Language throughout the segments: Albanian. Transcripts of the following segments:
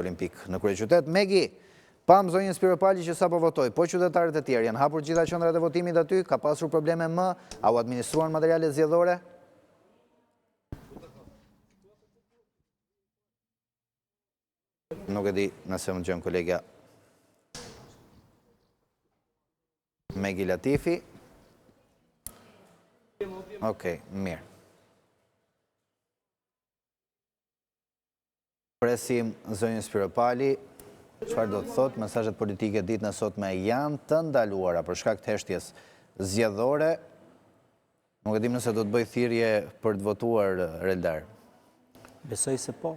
Olimpik në kryeqytet. Megi, pam zonjën Spiropali që sapo votoi, po qytetarët e tjerë janë hapur gjitha qendrat e votimit aty, ka pasur probleme më, au administruan materiale zgjedhore? Nuk e di nëse më dëgjon kolegja Megi Latifi. Okej, mirë. Presim zonjën Spiropali, çfarë do të thotë, mesazhet politike ditën e sotme janë të ndaluara për shkak të heshtjes zgjedhore. Nuk e dim nëse do të bëj thirrje për të votuar Reldar. Besoj se po.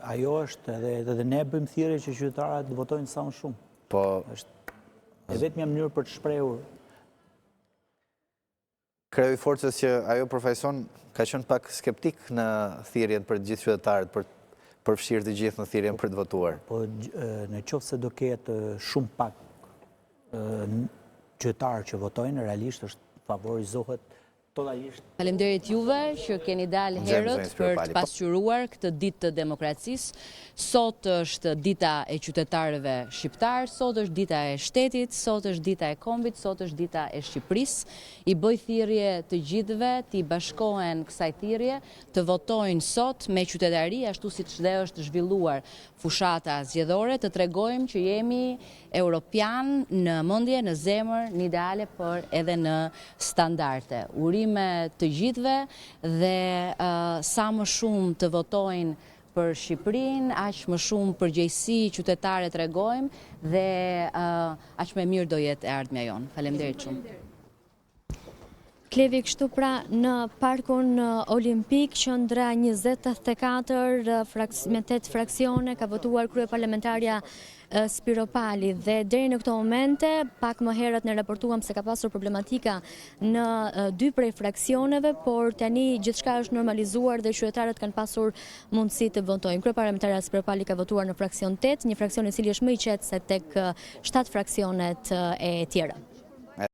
Ajo është edhe ne bëjmë thirrje që qytetarët të votojnë sa më shumë. Po, është e vetmja mënyrë për të shprehur. Kreu i forcës që ajo përfaqëson ka qenë pak skeptik në thirrjen për të gjithë qytetarët për përfshirë të gjithë në thirrjen për të votuar. Po në qoftë se do ketë shumë pak qytetarë që votojnë, realisht është favorizohet totalisht. Faleminderit juve që keni dalë herët për të pasqyruar këtë ditë të demokracisë. Sot është dita e qytetarëve shqiptar, sot është dita e shtetit, sot është dita e kombit, sot është dita e Shqipërisë. I bëj thirrje të gjithëve të bashkohen kësaj thirrje, të votojnë sot me qytetari, ashtu siç dhe është zhvilluar fushata zgjedhore, të tregojmë që jemi europian në mendje, në zemër, në ideale, por edhe në standarde. Urime të gjithëve dhe sa më shumë të votojnë për Shqipërinë, aq më shumë përgjegjësi qytetare tregojmë dhe aq më mirë do jetë e ardhmja jonë. Faleminderit shumë. Klevi, kështu pra në parkun Olimpik, qendra 2084 me 8 fraksione ka votuar kryeparlamentarja Spiropali dhe deri në këto momente, pak më herët ne raportuam se ka pasur problematika në 2 prej fraksioneve, por tani gjithçka është normalizuar dhe qytetarët kanë pasur mundësi të votojnë. Kryeparlamentarja Spiropali ka votuar në fraksion 8, një fraksion i cili është më i qetë se tek 7 fraksionet e tjera.